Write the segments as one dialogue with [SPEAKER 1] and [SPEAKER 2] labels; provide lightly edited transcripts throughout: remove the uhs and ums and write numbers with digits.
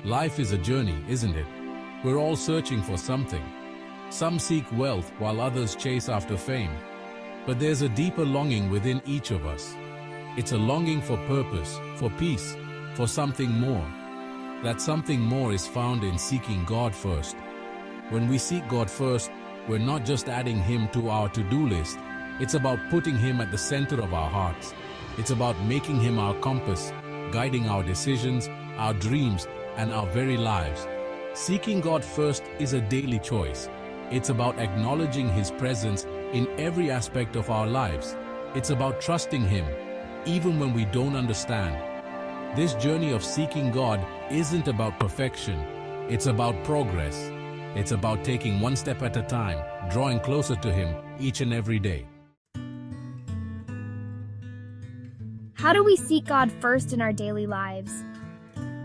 [SPEAKER 1] Life is a journey, isn't it? We're all searching for something. Some seek wealth while others chase after fame. But there's a deeper longing within each of us. It's a longing for purpose, for peace, for something more. That something more is found in seeking God first. When we seek God first, we're not just adding Him to our to-do list. It's about putting Him at the center of our hearts. It's about making Him our compass, guiding our decisions, our dreams, and our very lives. Seeking God first is a daily choice. It's about acknowledging His presence in every aspect of our lives. It's about trusting Him, even when we don't understand. This journey of seeking God isn't about perfection. It's about progress. It's about taking one step at a time, drawing closer to Him each and every day.
[SPEAKER 2] How do we seek God first in our daily lives?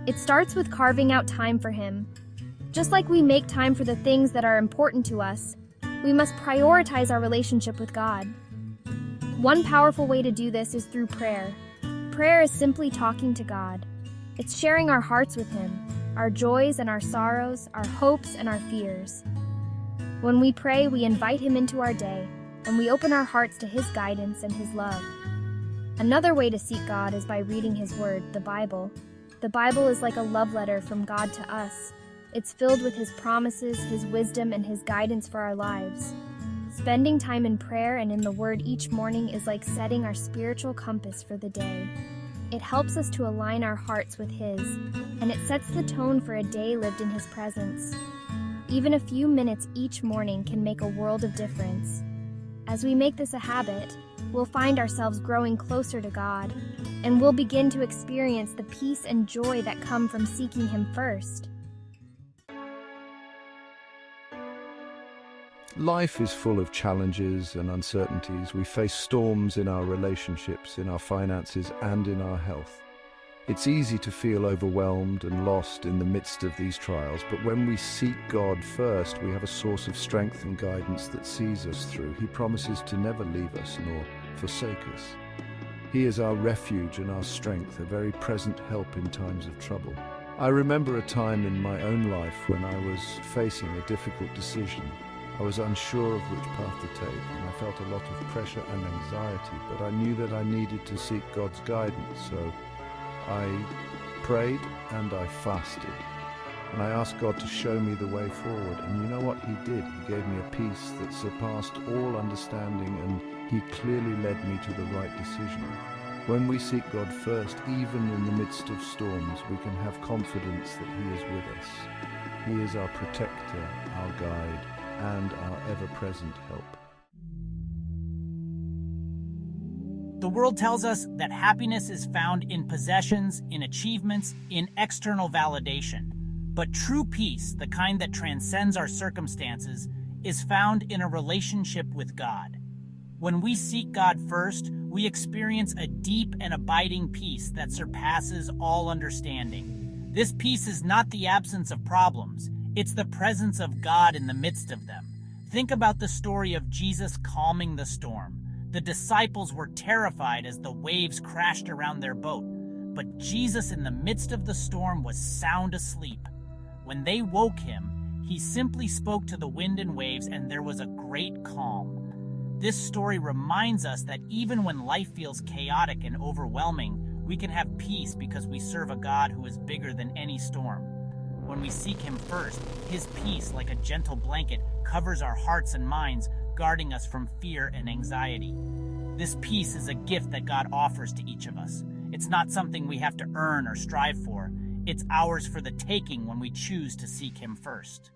[SPEAKER 2] It starts with carving out time for Him. Just like we make time for the things that are important to us, we must prioritize our relationship with God. One powerful way to do this is through prayer. Prayer is simply talking to God. It's sharing our hearts with Him, our joys and our sorrows, our hopes and our fears. When we pray, we invite Him into our day, and we open our hearts to His guidance and His love. Another way to seek God is by reading His Word, the Bible. The Bible is like a love letter from God to us. It's filled with His promises, His wisdom, and His guidance for our lives. Spending time in prayer and in the Word each morning is like setting our spiritual compass for the day. It helps us to align our hearts with His, and it sets the tone for a day lived in His presence. Even a few minutes each morning can make a world of difference. As we make this a habit, we'll find ourselves growing closer to God, and we'll begin to experience the peace and joy that come from seeking Him first.
[SPEAKER 3] Life is full of challenges and uncertainties. We face storms in our relationships, in our finances, and in our health. It's easy to feel overwhelmed and lost in the midst of these trials, but when we seek God first, we have a source of strength and guidance that sees us through. He promises to never leave us nor forsake us. He is our refuge and our strength, a very present help in times of trouble. I remember a time in my own life when I was facing a difficult decision. I was unsure of which path to take, and I felt a lot of pressure and anxiety, but I knew that I needed to seek God's guidance, so I prayed and I fasted. And I asked God to show me the way forward, and you know what He did? He gave me a peace that surpassed all understanding, and He clearly led me to the right decision. When we seek God first, even in the midst of storms, we can have confidence that He is with us. He is our protector, our guide, and our ever-present help.
[SPEAKER 4] The world tells us that happiness is found in possessions, in achievements, in external validation. But true peace, the kind that transcends our circumstances, is found in a relationship with God. When we seek God first, we experience a deep and abiding peace that surpasses all understanding. This peace is not the absence of problems. It's the presence of God in the midst of them. Think about the story of Jesus calming the storm. The disciples were terrified as the waves crashed around their boat, but Jesus in the midst of the storm was sound asleep. When they woke Him, He simply spoke to the wind and waves, and there was a great calm. This story reminds us that even when life feels chaotic and overwhelming, we can have peace because we serve a God who is bigger than any storm. When we seek Him first, His peace, like a gentle blanket, covers our hearts and minds, guarding us from fear and anxiety. This peace is a gift that God offers to each of us. It's not something we have to earn or strive for. It's ours for the taking when we choose to seek Him first.